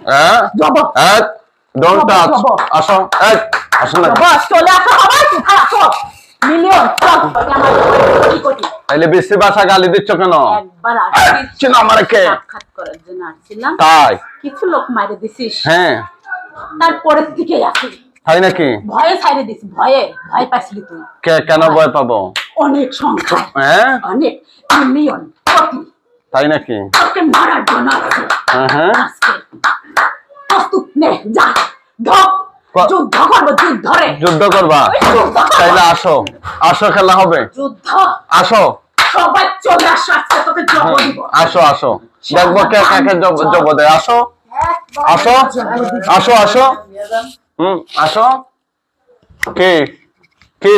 হ্যাঁ don't touch আসো আসো না বস চলে আসো আবার কোথায় আসো মিলিয়ন চল কোটি কোটি তাইলে বেশি ভাষা গালি দিচ্ছ কেন একবার আসছিস না আমারে কে সাক্ষাৎ করার জন্য আসছিলাম তাই কিছু লোক মাইরে দিছিস হ্যাঁ তারপরের দিকে আসি তাই নাকি ভয়ে ছাইরে দিস ভয় পাইছিলি তুই কেন ভয় পাবো অনেক সংখ্যা হ্যাঁ অনেক মিলিয়ন কোটি তাই নাকি তোকে মারার জন্য আসছে হ্যাঁ আজকে প্রস্তুত নে যা ধক যুদ্ধ করবো যুদ্ধ করবা তাইলে আসো আসো খেলা হবে যুদ্ধ আসো সবাই চলে আসো আজকে তোকে জব দিব আসো আসো দেখবো কে কাকে জব দেয় আসো আসো আসো আসো আসো কে কে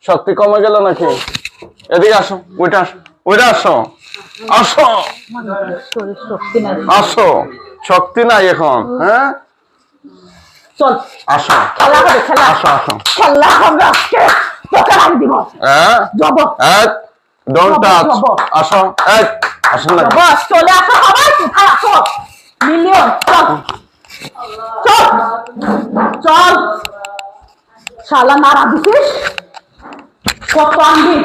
শক্তি কমে গেল নাকি এদিকে আসো ওইটা আসো আসো শক্তি নাই আসো শক্তি নাই এখন হ্যাঁ চল আসো খেলা হবে খেলা আসো আসো খেলা হবে আজকে তোকে আমি দিব যাব ডোন্ট টাচ আসো আসো না বস চলে আসো আবার কোথায় আসো মিলিয়ন চল চল চল শালা নারা দিছিস কত আনবি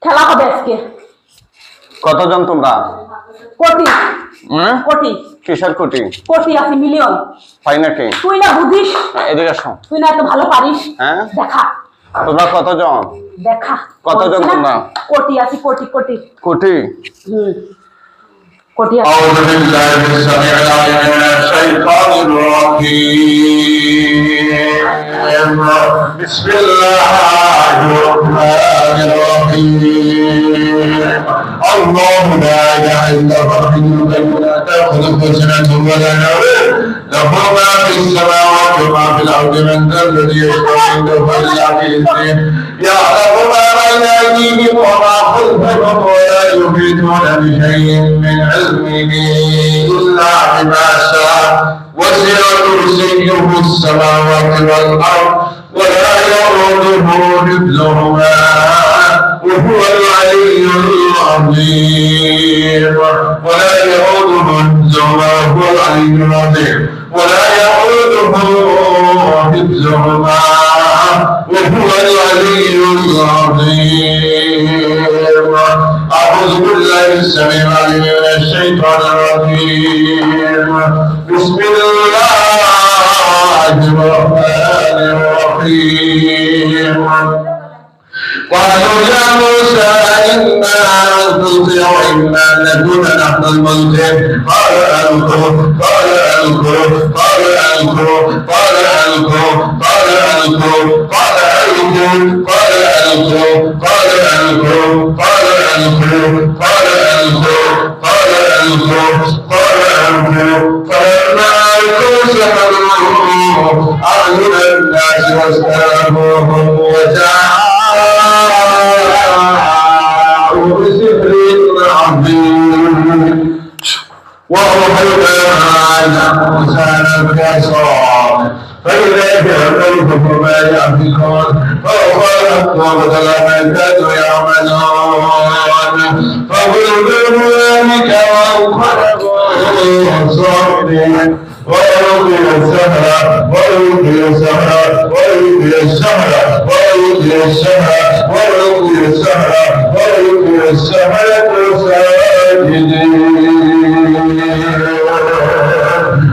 খেলা হবে আজকে কতজন তোমরা কোটি কোটি কিসের কোটি কোটি আছে মিলিয়ন তাই নাকি তুই না বুঝিস এদিকে আসো তুই না এত ভালো পারিস হ্যাঁ দেখা তোমরা কতজন দেখা কতজন তোমরা কোটি আছে কোটি কোটি কোটি কোটি আছে أعوذ بالله السميع العليم من الشيطان الرجيم بسم الله الرحمن الرحيم الله لا إله إلا هو الحي القيوم لا تأخذه سنة ولا نوم له ما في السماوات وما في الأرض من ذا الذي يشفع عنده إلا بإذنه يعلم ما بين أيديهم وما خلفهم ولا يحيطون بشيء من علمه إلا بما شاء وسع كرسيه السماوات والأرض ولا يؤوده حفظهما وهو العلي العظيم ولا يؤوده حفظهما وهو العلي العظيم ولا يؤوده حفظهما وهو العلي العظيم أعوذ بالله السميع العليم من الشيطان الرجيم بسم الله الرحمن الرحيم قالوا يا موسى إما أن تلقي وإما أن نكون نحن الملقين قال ألقوا قال ألقوا قال ألقوا قال ألقوا قال ألقوا قال ألقوا قال ألقوا قال ألقوا قال ألقوا قال ألقوا قال ألقوا قال ألقوا فلما ألقوا سحروا أعين الناس واسترهبوهم وجاءوا بسحر عظيم وأوحينا إلى موسى أن العصا فإذا جاء ما يأفكون فأخذت وبدل ما كانوا يعملون فضربوا ذلك وانقلبوا صاغرين وألقي السحر وألقي السحر وألقي السحر وألقي السحر وألقي السحر وألقي السحر ساجدين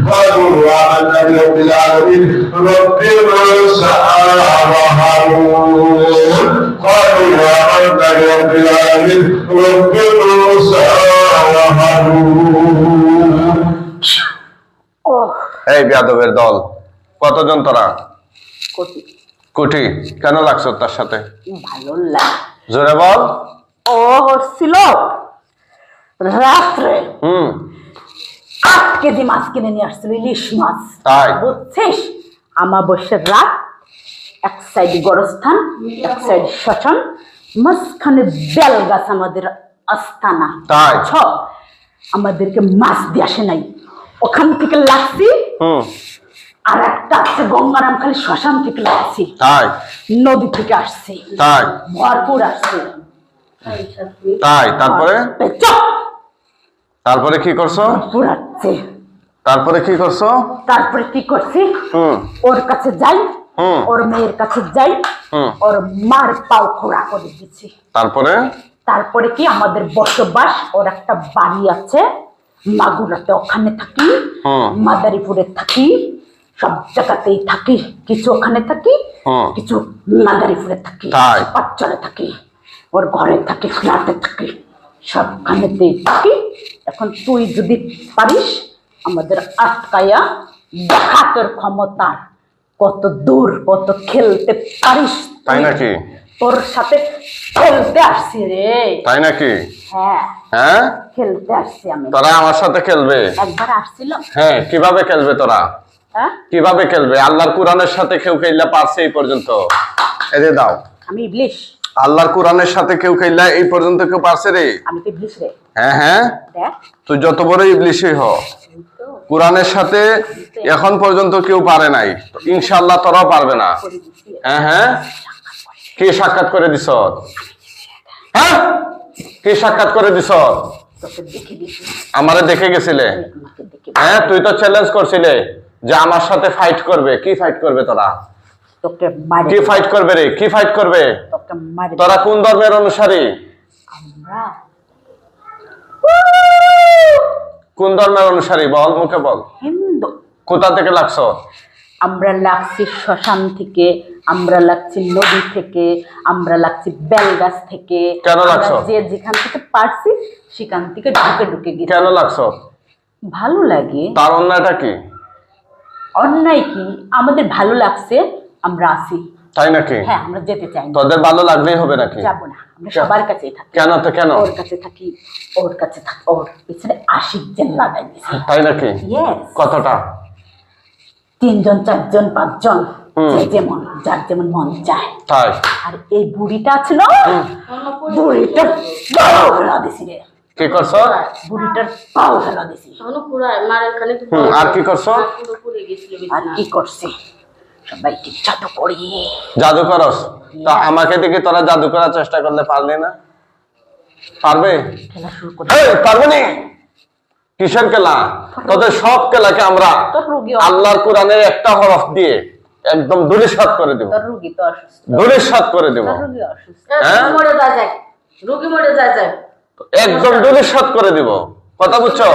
قالوا آمنا برب العالمين رب موسى وهارون قالوا آمنا برب العالمين رب موسى وهارون এই বিয়াদবের দল কতজন তোরা কোটি কোটি কেন লাগছো তার সাথে ভালো লাগে জোরে বল ও হচ্ছিল রাত্রে 8 কেজি মাছ কিনে নিয়ে আসছিল ইলিশ মাছ তাই বুঝছিস আমাবস্যার রাত এক সাইডে গড়স্থান এক সাইডে শ্মশান মাঝখানে বেল গাছ আমাদের আস্তানা তাই আমাদেরকে মাছ দিয়ে আসে নাই ওখান থেকে লাগছি আর একটা আছে গঙ্গারাম খালি শ্মশান থেকে লাগছি তাই নদী থেকে আসছে তাই ভরপুর আসছে তাই তারপরে তারপরে কি করছো ভরপুর আসছে তারপরে কি করছো? তারপরে কি করছি, হুম ওর কাছে যাই, হুম ওর মেয়ের কাছে যাই, হুম ওর মার পাও খোড়া করে দিচ্ছি। তারপরে তারপরে কি আমাদের বসবাস, ওর একটা বাড়ি আছে মাগুরাতে, ওখানে থাকি, হুম। মাদারীপুরে থাকি, সব জায়গাতেই থাকি। কিছু ওখানে থাকি, হুম। কিছু মাদারীপুরে থাকি, তাই? পাঁচচলে থাকি, ওর ঘরে থাকি, ফ্ল্যাটে থাকি, সবখানেতেই থাকি। এখন তুই যদি পারিস আমাদের আটকায়া দেখা তোর ক্ষমতা কত দূর, কত খেলতে পারিস। তাই নাকি? তোর সাথে খেলতে আসছি রে। তাই নাকি? হ্যাঁ, হ্যাঁ, খেলতে আসছি আমি। তোরা আমার সাথে খেলবে? একবার আসছিল। হ্যাঁ, কিভাবে খেলবে তোরা? হ্যাঁ, কিভাবে খেলবে? আল্লাহর কোরআনের সাথে কেউ খেললে পারছে এই পর্যন্ত? এই যে দাও, আমি ইবলিশ। আল্লাহর কোরআনের সাথে কেউ খেললে এই পর্যন্ত কেউ পারছে রে? আমি তো ইবলিশ রে। হ্যাঁ হ্যাঁ, দেখ তুই যত বড় ইবলিশই হ, এই তো কোরআনের সাথে এখন পর্যন্ত কেউ পারে নাই, ইনশাআল্লাহ তোরাও পারবে না। করে দিছি। হ্যাঁ হ্যাঁ, কি সাক্ষাৎ করে দিছ? হ্যাঁ, কি সাক্ষাৎ করে দিছ? তোকে দেখে দিছি, আমারে দেখে গেছিলে? আমাকে দেখে হ্যাঁ, তুই তো চ্যালেঞ্জ করছিলে যে আমার সাথে ফাইট করবে। কি ফাইট করবে তোরা? তোকে মারে, কি ফাইট করবে রে? কি ফাইট করবে? তোকে মারে। তোরা কোন ধর্মের অনুসারী? আমরা কোন ধর্মের অনুসারী বল, মুখে বল। হিন্দু। কোথা থেকে লাগছো? আমরা লাগছি শ্মশান থেকে, আমরা লাগছি নদী থেকে, আমরা লাগছি বেলগাছ থেকে। কেন আমরা লাগছো? যে যেখান থেকে পারছি সেখান থেকে ঢুকে ঢুকে গেছি। কেন লাগছো? ভালো লাগে। তার অন্যায়টা কি? অন্যায় কি? আমাদের ভালো লাগছে, আমরা আসি। তাই নাকি? হ্যাঁ, আমরা যেতে চাই না, তোদের ভালো লাগলেই হবে নাকি? যাবো না। আমরা সবার কাছেই থাকি। কেন তো কেন? ওর কাছে থাকি, ওর কাছে থাকি, ওর পিছনে 80 জন লাগাই দিছি। তাই নাকি? ইয়েস, কতটা? 3 জন 4 জন 5 জন, হুম। যে যেমন, যার যেমন মন চায়। তাই? আর এই বুড়িটা আছে না, বুড়িটার পাও ফেলা দিছি রে। কি করছো? বুড়িটার পাও ফেলা দিছি। আর কি করছো? আর কি করছে? সবাইকে জাদু করি। জাদু করস? তা আমাকে দেখে তোরা জাদু করার চেষ্টা করলে পারলি না? পারবে? খেলা শুরু করে। এই, পারবে নি? কিসের খেলা? তোদের সব খেলাকে আমরা তোর রুগী, আল্লাহর কোরআনের একটা হরফ দিয়ে একদম ধূলিসাৎ করে দেব। তোর রুগী তো অসুস্থ, ধূলিসাৎ করে দেব। তোর রুগী অসুস্থ। হ্যাঁ? মরে যায়, রোগী মরে যায়। একদম ধূলিসাৎ করে দিব। কথা বুঝছো?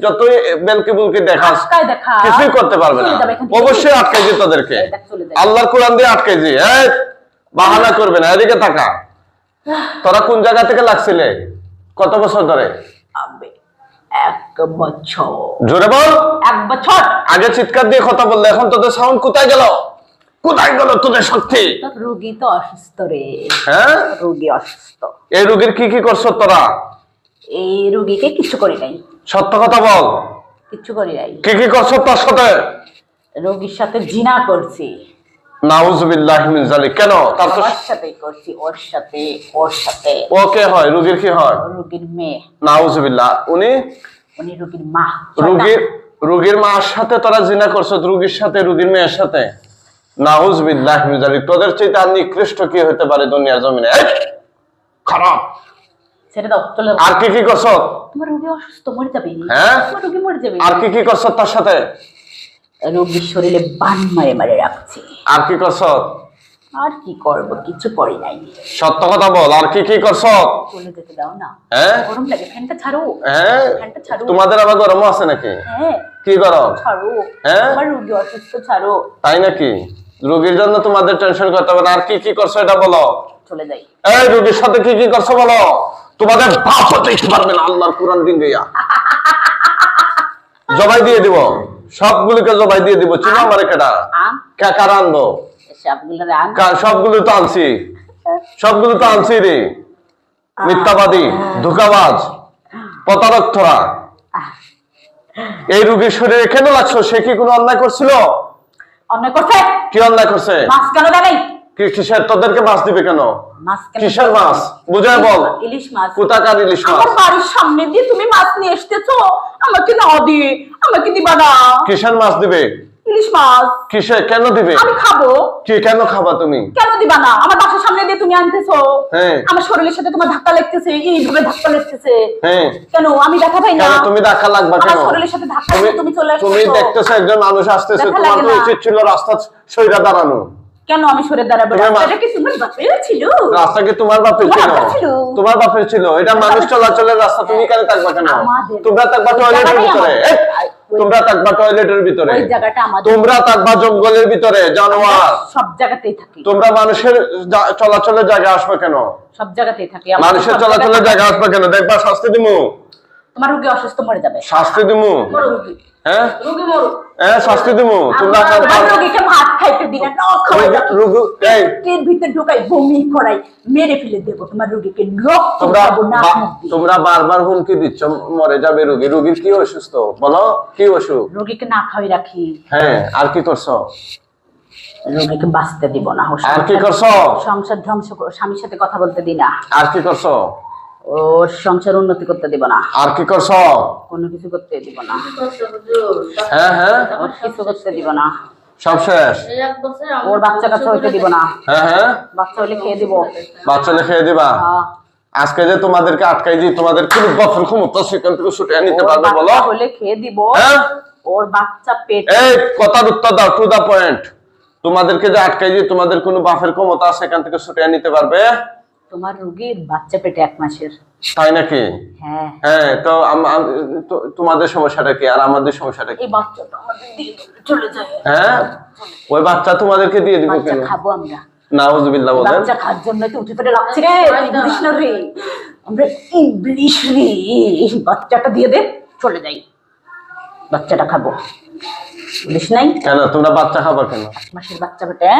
যতই বেলকি বুলকি দেখাস, আটকায় দেখা, কিছুই করতে পারবে না। চলে যাবে এখান থেকে। অবশ্যই আটকাই দি তোদেরকে। দেখ, চলে যাবে। আল্লাহর কোরআন দিয়ে আটকাই দি। এই, বাহানা করবে না, এদিকে তাকা। তোরা কোন জায়গা থেকে লাগছিলে? কত বছর ধরে? আমি 1 বছর। জোরে বল। 1 বছর। আগে চিৎকার দিয়ে কথা বললে, এখন তোদের সাউন্ড কোথায় গেল? কোথায় গেল তোদের শক্তি? তোর রুগী তো অসুস্থ রে। হ্যাঁ, রুগী অসুস্থ। এই রোগীর কি কি করছো তোরা? এই রুগীকে কিচ্ছু করি নাই, সত্য কথা বল। কিচ্ছু করি নাই। কি কি করছো তার সাথে? রোগীর সাথে জিনা করছি। নাউজুবিল্লাহি মিন যালিক। কেন? তার তো ওর সাথেই করছি, ওর সাথে, ওর সাথে। ও কে হয়? রোগীর কি হয়? রুগীর মেয়ে, নাউজুবিল্লাহ। উনি উনি রুগীর মা। রোগীর মার সাথে তোরা জিনা করছো, রোগীর সাথে, রোগীর মেয়ের সাথে। নাউজুবিল্লাহি মিন যালিক। তোদের চাইতে আর নিকৃষ্ট কি হতে পারে দুনিয়ার জমিনে? এই, খারাপ। ছেড়ে দাও, চলে যাও। আর কি কি করছো? তোমার রোগী অসুস্থ, মরে যাবে। হ্যাঁ? তোমার রোগী মরে যাবে। আর কি কি করছো তার সাথে? রোগীর শরীরে বান মারে মারে রাখছি। আর কি করছো? আর কি করব? কিছু করি নাই। সত্য কথা বল, আর কি কি করছো? চলে যেতে দাও না, হ্যাঁ গরম লাগে। ফ্যানটা ছাড়ো, হ্যাঁ, ফ্যানটা ছাড়ো। তোমাদের আবার গরমও আছে নাকি? হ্যাঁ, কি গরম? ছাড়ো। হ্যাঁ? আমার রোগী অসুস্থ, ছাড়ো। তাই নাকি? রোগীর জন্য তোমাদের টেনশন করতে হবে না। আর কি কি করছো এটা বলো। চলে যাই। এই, রোগীর সাথে কি কি করছো বলো। তোমাদের বাপও দেখতে পারবে না, আল্লাহর কোরআন দিন গিয়া জবাই দিয়ে দিব, সবগুলোকে জবাই দিয়ে দিব। চিনো আমার কেটা? আম কারা আনবো? সবগুলোর আম। সবগুলো তো আনছি, সবগুলো তো আনছি রে। মিথ্যাবাদী, ধোঁকাবাজ, প্রতারক তোরা। এই রোগীর শরীরে কেন লাগছো? সে কি কোনো অন্যায় করছিল? অন্যায় করছে। কি অন্যায় করছে? মাছ কেন দেবে? কিসের? তোদেরকে মাছ দিবে কেন? মাছ কেন? কিসের মাছ? বুঝায় বল। ইলিশ মাছ। কোথাকার ইলিশ মাছ? আমার বাড়ির সামনে দিয়ে তুমি মাছ নিয়ে এসতেছো, আমাকে না দিয়ে, আমাকে দিবা না। কিসের মাছ দিবে? ইলিশ মাছ কিসে কেন দিবে? আমি খাবো। কি কেন খাবা তুমি? কেন দিবা না? আমার বাসার সামনে দিয়ে তুমি আনতেছো। হ্যাঁ। আমার শরীরের সাথে তোমার ধাক্কা লাগতেছে, এইভাবে ধাক্কা লাগতেছে। হ্যাঁ। কেন আমি দেখা পাই না? কেন তুমি ধাক্কা লাগবা কেন? আমার শরীরের সাথে ধাক্কা দিয়ে তুমি চলে আসছো। তুমি দেখতেছো একজন মানুষ আসতেছে, দেখা তোমার লাগে তো না। উচিত ছিল রাস্তা সইরা দাঁড়ানো। কেন আমি সরে দাঁড়াবো? তুমি রাস্তাটা কি তোমার বাপের ছিল? রাস্তা কি তোমার বাপের তোমার ছিল? বাপের ছিল। তোমার বাপের ছিল। এটা মানুষ চলাচলের রাস্তা, তুমি কেন থাকবা কেন? আমাদের। তোমরা থাকবা ওই টয়লেটের জায়গাটাই ভিতরে। আমাদের। তোমরা থাকবা টয়লেটের ভিতরে। ওই জায়গাটা আমাদের। তোমরা থাকবা জঙ্গলের ভিতরে, জানোয়ার। সব জায়গাতেই থাকি। তোমরা মানুষের চলাচলের জায়গা আসবে কেন? সব জায়গাতেই থাকি। মানুষের চলাচলের জায়গা আসবে কেন? দেখবা শাস্তি দিমু। তোমার রোগী অসুস্থ মরে যাবে। শাস্তি দিমু। হ্যাঁ রুগী মরুক। হ্যাঁ শাস্তি দিমু। তোমরা তোমার রোগীকে ভাত খাইতে দিলে না খাওয়াই রাখি। রুগু এই পেটের ভিতরে ঢোকাই বমি করাই মেরে ফেলে দেবো তোমার রোগীকে। রক্ত তোমরা খাবো না মুখ দিয়ে। তোমরা বারবার হুমকি দিচ্ছ মরে যাবে রোগী। রোগীর কি অসুস্থ বলো? কি অসুখ? রোগীকে না খাওয়াই রাখি। হ্যাঁ আর কি করছো? রোগীকে বাঁচতে দিব না। আর কি করছো? সংসার ধ্বংস করো। স্বামীর সাথে কথা বলতে দি না। আর কি করছো? ওর সংসার উন্নতি করতে দিব না। আর কি করছো? কোনো কিছু করতে দিব না। কি করছে হুজুর? হ্যাঁ হ্যাঁ ওর কিছু করতে দিব না। সব শেষ। এই এক বছর আমরা ওর বাচ্চা কাচ্চা হইতে দিব না। হ্যাঁ হ্যাঁ বাচ্চা হইলে খেয়ে দিব। বাচ্চা খেয়ে দিবা। হ্যাঁ। আজকে যে তোমাদেরকে আটকাই দিই, তোমাদের কোনো বফের ক্ষমতা সেখান থেকে ছুটে নিতে ওর পারবে বলো? বাচ্চা হলে খেয়ে দিব। হ্যাঁ ওর বাচ্চা পেট। এই কথার উত্তর দাও, টু দা পয়েন্ট। তোমাদেরকে যে আটকাই দিই, তোমাদের কোনো বাফের ক্ষমতা সেখান থেকে ছুটে নিতে পারবে? তোমার রোগীর বাচ্চা পেটে 1 মাসের। তাই নাকি? হ্যাঁ। হ্যাঁ তো তোমাদের সমস্যাটা কি আর আমাদের সমস্যাটা কি? এই বাচ্চাটা আমাদের দিয়ে দেবে, চলে যায়। হ্যাঁ ওই বাচ্চা তোমাদেরকে দিয়ে দিব বাচ্চা কেন? খাবো আমরা। নাউজুবিল্লাহ বলেন। বাচ্চা খাওয়ার জন্য তো উঠে পড়ে লাগছে রে। ইংলিশ না রে, আমরা ইংলিশ রে। বাচ্চাটা দিয়ে দে, চলে যাই। বাচ্চাটা খাবো। ইংলিশ নাই। কেন তোমরা বাচ্চা খাবা কেন? 1 মাসের বাচ্চা বেটা।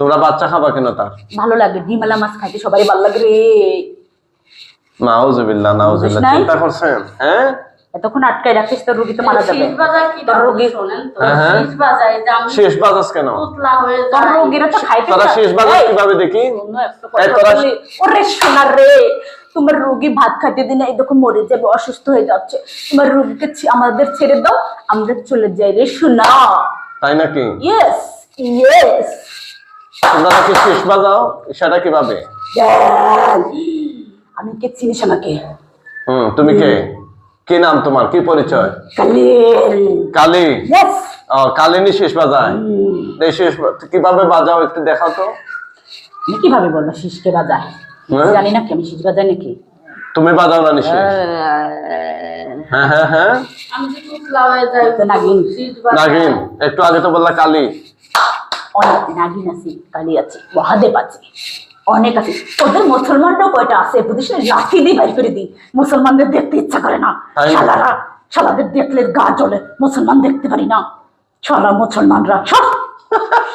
তোমরা বাচ্চা খাবা কেন তার? ভালো লাগে। ডিমালা মাছ খাইতে সবারই ভালো লাগে রে। নাউজুবিল্লাহ নাউজুবিল্লাহ। বুঝছ নাই? চিন্তা করছেন? হ্যাঁ এতক্ষণ আটকায় রাখিস তো রোগী তো মারা যাবে। শীষ বাজায় কি তোর রোগী শোনেন তো? হ্যাঁ, হ্যাঁ। শীষ বাজায় যে আমি শেষ বাজাস কেন? পুতলা হয়ে তোর যাই। রোগীরা তো খাইতে তোরা চায়। শেষ বাজাস এই, কিভাবে দেখি? অন্য একটা এই কথা তোরা বলি। ওরে সোনা রে, তোমার রোগী ভাত খাইতে দিনে এই দেখো মরে যাবে, অসুস্থ হয়ে যাচ্ছে। তোমার রোগীকে আমাদের ছেড়ে দাও, আমরা চলে যাই রে সোনা। তাই নাকি? Yes yes. তোমরা নাকি শেষ বাজাও, সেটা কিভাবে? আমি কে চিনিস আমাকে? তুমি কে? কি নাম তোমার? কি পরিচয়? কালিল। কালী? ইয়েস। ও কালিনী শেষ বাজায়। এই শেষ কিভাবে বাজাও একটু দেখাও তো। আমি কিভাবে বলবো শিশকে বাজায়? হ্যাঁ? জানি না কি আমি শিশ বাজাই নাকি? তুমি বাজাও না নিশ্চয়? হ্যাঁ হ্যাঁ হ্যাঁ আমি যে পুতলা হয়ে যাই। তো নাগিন। শীষ বাজায়। নাগিন। একটু আগে তো বললা কালী। অনেক নাগিন আছে, কালী আছে, মহাদেব আছে, অনেক আছে। ওদের মুসলমানরাও কয়টা আছে বুঝিস না? লাঠি দিয়ে বাইর করে দিই। মুসলমানদের দেখতে ইচ্ছা করে না। তাই না? শালারা, শালাদের দেখলে গা জ্বলে। মুসলমান দেখতে পারি না। শালা মুসলমানরা সব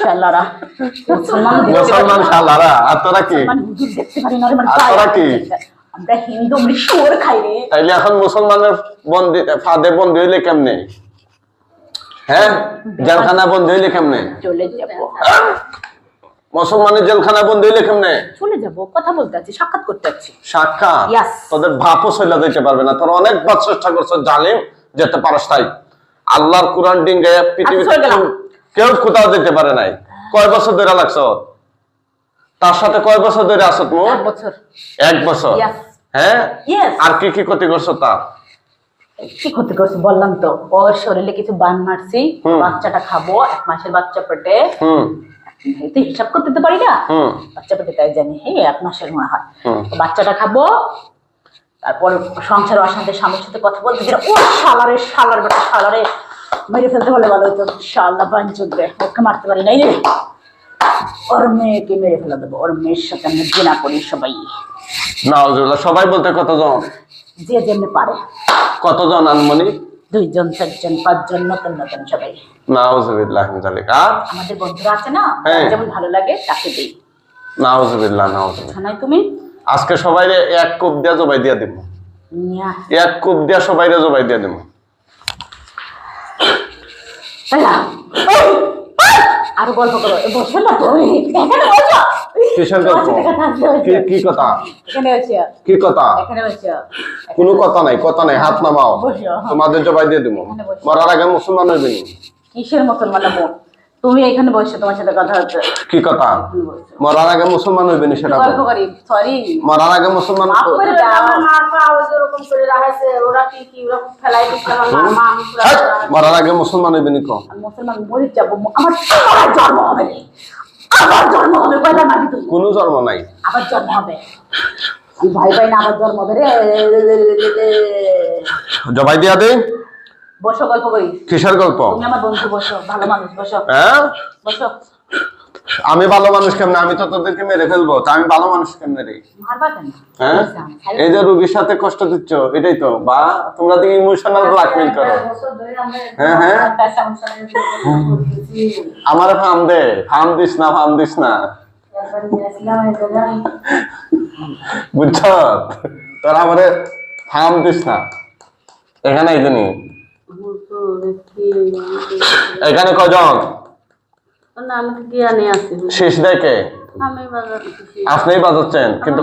শালারা। মুসলমান দেখতে পারি মুসলমান না। শালারা। আর তোরা কি? মুসলমান হুজুর দেখতে পারি না রে, আমার আর গায়ে তোরা হাত কি? দিতে চায়। আমরা হিন্দু, আমরা শুয়োর খাই রে। তাইলে এখন মুসলমানের বন্দি ফাঁদে বন্দি হইলে কেমনে? হ্যাঁ জেলখানা বন্দি হইলে কেমনে? চলে যাবো, মুসলমানের জেলখানা বন্দি হইলে কেমনে? চলে যাবো। কথা বলতে আছি, সাক্ষাৎ করতে আছি। সাক্ষাৎ? Yes. তোদের ভাপও সইলা দিতে পারবে না। তোরা অনেকবার চেষ্টা করছো, জালিম, যেতে পারস তাই। আল্লাহর কোরআন ডিঙ্গে পৃথিবীতে আচ্ছা, গেলাম। কেউ কোথাও যেতে পারে নাই। কয় বছর ধরে লাগছো? তার সাথে কয় বছর ধরে আসো তুমি? 1 বছর। 1 বছর। Yes. হ্যাঁ Yes. আর কি কি ক্ষতি করছো তার? কি ক্ষতি করছি বললাম তো। ওর শরীরে কিছু বান মারছি। হুম। বাচ্চাটা খাবো, 1 মাসের বাচ্চা পেটে। হুম এই তো হিসাব করতে তো পারি না। হুম বাচ্চা পেটে তাই জানি, 1 মাসের মনে হয়। হুম। তো বাচ্চাটা খাবো, তারপর সংসার অশান্তি, স্বামীর সাথে কথা বলতে গেলে ও শালারে, শালার বেটা, শালারে মেরে ফেলতে হলে ভালো হতো। শালা বাঞ্চুদ রে, ওকে মারতে পারি নাই রে। ওর মেয়েকে মেরে ফেলে দেবো। ওর মেয়ের সাথে আমি ঘৃণা করি সবাই। নাউজুবিল্লাহ। সবাই বলতে কতজন? যে যেমনি পারে। কতজন আনমনি? 2 জন, 4 জন, 5 জন, নতুন নতুন সবাই। নাউজুবিল্লাহ মিন যালিক। আর আমাদের বন্ধুরা আছে না, হ্যাঁ। যার যেমন ভালো লাগে তাকে দিই। নাউজুবিল্লাহ নাউজুবিল্লাহ। শোনাই তুমি? আজকে সবাই এক কোপ দিয়া জবাই দিয়া দিব। নিয়া। এক কোপ দিয়া সবাই জবাই দিয়া দিব। আল্লাহ, এই, এই, আরো গল্প করো। বসো না তুমি, এখানে বসো। কিসের গল্প? তোমার সাথে কথা আছে, কি কি কথা? এখানে বসো, কি কথা? এখানে বসো। কোনো কথা নাই, কথা নাই। হাত নামাও। বসো। তোমাদের জবাই দিয়ে দিব। এখানে বসো। মরার আগে মুসলমান হইবে নি। কি কিসের মুসলমান হবো? তুমি এখানে বসে তোমার সাথে কথা হচ্ছে। কি কথা? মরার আগে মুসলমান হইবেনি সেটা বল। গল্প করি, সরি। মরার আগে মুসলমান মাফ করে দাও। আমার মা পা ওই যেরকম করে রাখাইছে, ওরা কি ওরা ফেলাই দিচ্ছে আমার মা আমি পুরা হেৎ, মরার আগে মুসলমান হইবেনি কো। আমি মুসলমান মরে যাবো, আমার আবার জন্ম হবে রে। আবার জন্ম হবে, কয়টা মাটি তুই? কোনো জন্ম নাই। আবার জন্ম হবে। আমি ভয় পাই না, আবার জন্ম হবে রে। জবাই দিয়া দে। বসো, গল্প করি। কিসের গল্প? তুমি আমার বন্ধু, বসো, ভালো মানুষ, বসো। হ্যাঁ, বসো। আমি ভালো মানুষ কেমনে? আমি তো তোদেরকে মেরে ফেলবো, তা আমি ভালো মানুষ কেমনে রে? মারবা কেন? হ্যাঁ, এই যে রোগীর সাথে কষ্ট দিচ্ছ, এটাই তো। বা তোমরা তো ইমোশনাল ব্ল্যাকমেইল করো। হ্যাঁ হ্যাঁ, আমার ফার্ম দে, ফার্ম দিস না, ফার্ম দিস না, বুঝছ? তোরা আমারে ফার্ম দিস না। এখানে এই জন্য এখানে কজন? না আমি তো জ্ঞানে আছি। শেষ দেখে আমি বাজাচ্ছি। আপনিই বাজাচ্ছেন, কিন্তু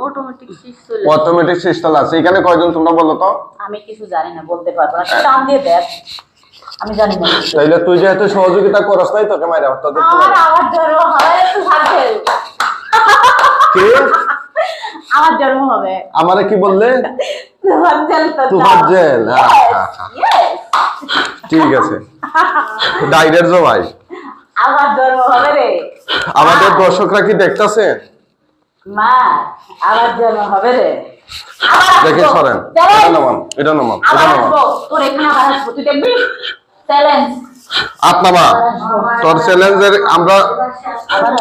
অটোমেটিক শেষ চলে অটোমেটিক সিস্টেম আছে। এখানে কয়জন তোমরা বলো তো? আমি কিছু জানি না, বলতে পারবো না। টান দিয়ে দেখ, আমি জানি না। তাইলে তুই যেহেতু সহযোগিতা করস নাই, তোকে মাইরা তোদের আমার আবার জন্ম হবে, একটু ভাবছে। কি আমার জন্ম হবে। আমারে কি বললে? তুফাজ্জল তো নাম। তুফাজ্জল, হ্যাঁ, হ্যাঁ, হ্যাঁ। Yes. ঠিক আছে, ডাইরের জবাই। আমার জন্ম হবে রে। আমাদের দর্শকরা কি দেখতাছে? মা, আমার জন্ম হবে রে। আবার দেখে আসবো। সরেন, Challenge. এটা নামান, এটা নামান, এটা আবার নামান। আসবো। তোর এখানে আবার আসবো, তুই দেখবি? চ্যালেঞ্জ। আপনামা তোর চ্যালেঞ্জের আমরা আবার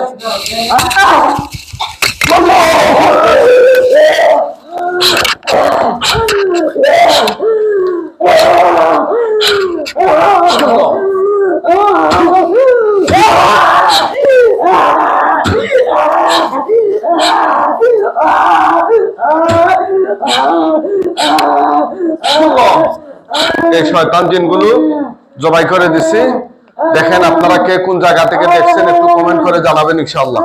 এই শয়তান জিনগুলো জবাই করে দিছি। দেখেন আপনারা কে কোন জায়গা থেকে দেখছেন, একটু কমেন্ট করে জানাবেন ইনশাআল্লাহ।